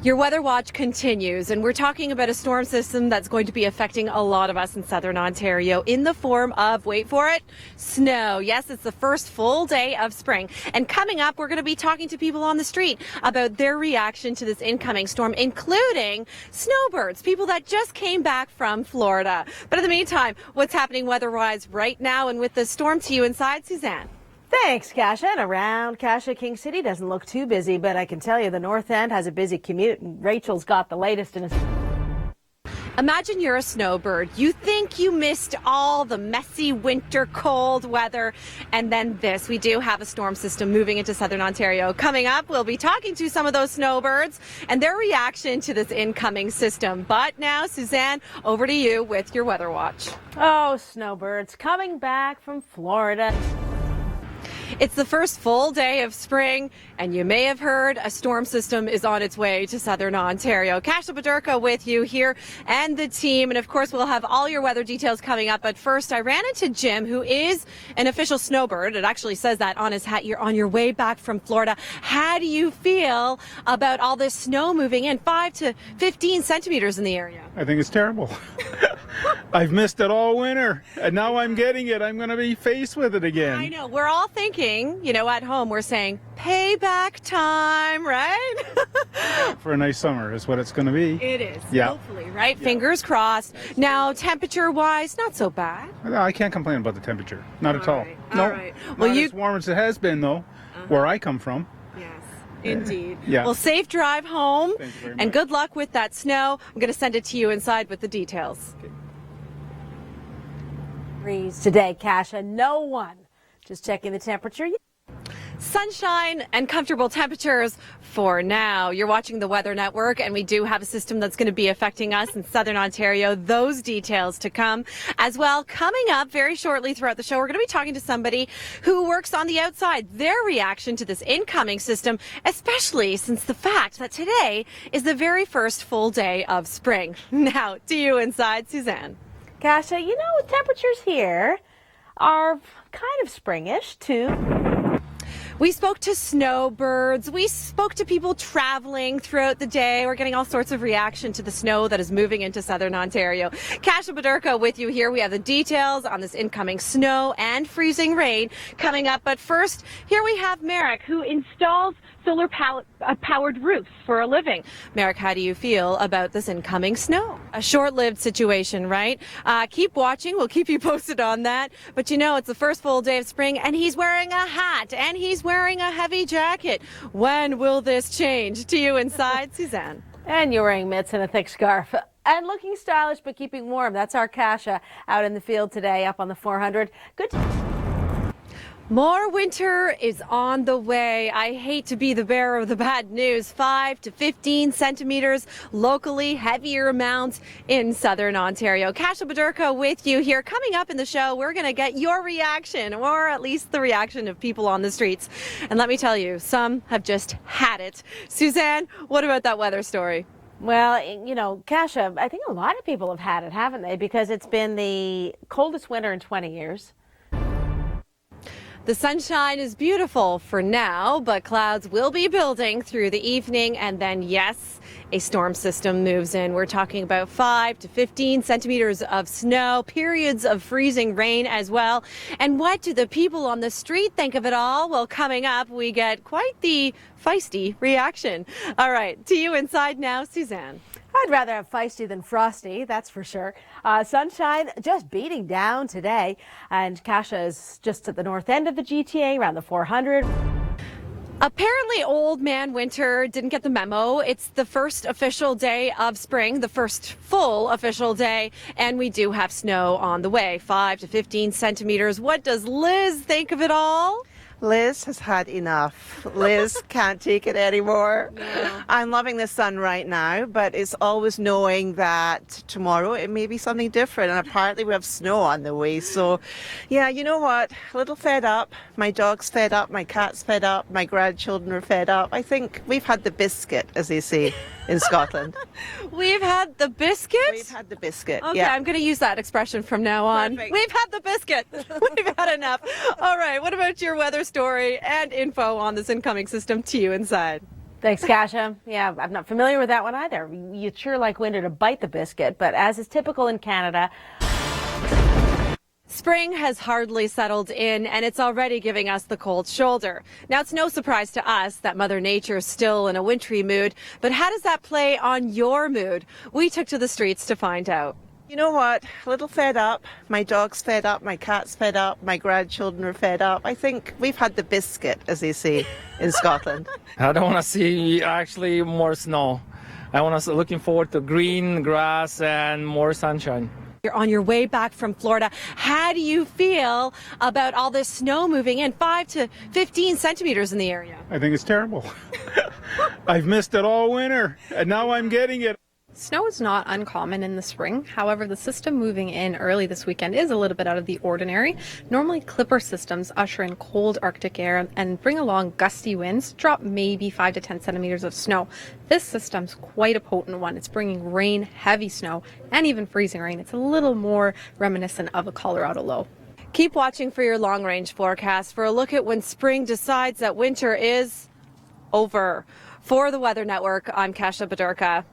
Your weather watch continues, and we're talking about a storm system that's going to be affecting a lot of us in southern Ontario in the form of, wait for it, snow. Yes, it's the first full day of spring. And coming up, we're going to be talking to people on the street about their reaction to this incoming storm, including snowbirds, people that just came back from Florida. But in the meantime, what's happening weather-wise right now and with the storm to you inside, Suzanne? Thanks, Kasia. And around Kasia, King City doesn't look too busy, but I can tell you the North End has a busy commute, and Rachel's got the latest in Imagine you're a snowbird. You think you missed all the messy winter cold weather, and then this. We do have a storm system moving into southern Ontario. Coming up, we'll be talking to some of those snowbirds and their reaction to this incoming system. But now, Suzanne, over to you with your weather watch. Oh, snowbirds coming back from Florida. It's the first full day of spring, and you may have heard a storm system is on its way to southern Ontario. Kasia Bodurka with you here and the team. And of course, we'll have all your weather details coming up. But first, I ran into Jim, who is an official snowbird. It actually says that on his hat. You're on your way back from Florida. How do you feel about all this snow moving in 5 to 15 centimeters in the area? I think it's terrible. I've missed it all winter, and now I'm getting it. I'm going to be faced with it again. I know. We're all thinking, you know, at home, we're saying payback time, right? For a nice summer is what it's going to be. It is, yeah. Hopefully, right? Yeah. Fingers crossed. Now, temperature-wise, not so bad. I can't complain about the temperature. Not at all. Right. No, All right. Well, not as warm as it has been, though, where I come from. Yes, indeed. Yeah. Well, safe drive home. Thank you very And much. good luck with that snow. I'm going to send it to you inside with the details. Okay. Breeze today, Kasia. No one. Just checking the temperature. Sunshine and comfortable temperatures for now. You're watching the Weather Network, and we do have a system that's going to be affecting us in southern Ontario. Those details to come as well. Coming up very shortly throughout the show, we're going to be talking to somebody who works on the outside, their reaction to this incoming system, especially since the fact that today is the very first full day of spring. Now, to you inside, Suzanne. Kasia, you know, temperatures here are kind of springish, too. We spoke to snowbirds. We spoke to people traveling throughout the day. We're getting all sorts of reaction to the snow that is moving into southern Ontario. Kasia Bodurka with you here. We have the details on this incoming snow and freezing rain coming up. But first, here we have Merrick, who installs solar powered roofs for a living. Merrick, how do you feel about this incoming snow? A short-lived situation, right? Keep watching. We'll keep you posted on that. But you know, it's the first full day of spring, and he's wearing a hat, and he's wearing a heavy jacket. When will this change? To you inside, Suzanne. And you're wearing mitts and a thick scarf. And looking stylish, but keeping warm. That's our Kasia out in the field today up on the 400. Good. More winter is on the way. I hate to be the bearer of the bad news. 5 to 15 centimeters, locally heavier amounts in southern Ontario. Kasia Bodurka with you here. Coming up in the show, we're going to get your reaction, or at least the reaction of people on the streets. And let me tell you, some have just had it. Suzanne, what about that weather story? Well, you know, Kasia, I think a lot of people have had it, haven't they? Because it's been the coldest winter in 20 years. The sunshine is beautiful for now, but clouds will be building through the evening, and then, yes, a storm system moves in. We're talking about 5 to 15 centimeters of snow, periods of freezing rain as well. And what do the people on the street think of it all? Well, coming up, we get quite the feisty reaction. All right, to you inside now, Suzanne. I'd rather have feisty than frosty, that's for sure. Sunshine just beating down today, and Kasia is just at the north end of the GTA, around the 400. Apparently, Old Man Winter didn't get the memo. It's the first official day of spring, the first full official day, and we do have snow on the way, 5 to 15 centimeters. What does Liz think of it all? Liz has had enough. Liz can't take it anymore. No. I'm loving the sun right now, but it's always knowing that tomorrow it may be something different. And apparently we have snow on the way. So, yeah, you know what? A little fed up. My dog's fed up. My cat's fed up. My grandchildren are fed up. I think we've had the biscuit, as they say in Scotland. We've had the biscuit? We've had the biscuit. Okay, yeah. I'm going to use that expression from now on. Perfect. We've had the biscuit. We've had enough. All right, what about your weather story and info on this incoming system to you inside? Thanks, Kasia. Yeah, I'm not familiar with that one either. You'd sure like winter to bite the biscuit, but as is typical in Canada, Spring has hardly settled in, and it's already giving us the cold shoulder. Now, it's no surprise to us that Mother Nature is still in a wintry mood, but how does that play on your mood? We took to the streets to find out. You know what? A little fed up. My dog's fed up. My cat's fed up. My grandchildren are fed up. I think we've had the biscuit, as they say in Scotland. I don't want to see actually more snow. I want to looking forward to green grass and more sunshine. You're on your way back from Florida. How do you feel about all this snow moving in, 5 to 15 centimeters in the area? I think it's terrible. I've missed it all winter, and now I'm getting it. Snow is not uncommon in the spring. However, the system moving in early this weekend is a little bit out of the ordinary. Normally, clipper systems usher in cold Arctic air and bring along gusty winds, drop maybe 5 to 10 centimeters of snow. This system's quite a potent one. It's bringing rain, heavy snow, and even freezing rain. It's a little more reminiscent of a Colorado low. Keep watching for your long-range forecast for a look at when spring decides that winter is over. For the Weather Network, I'm Kasia Bodurka.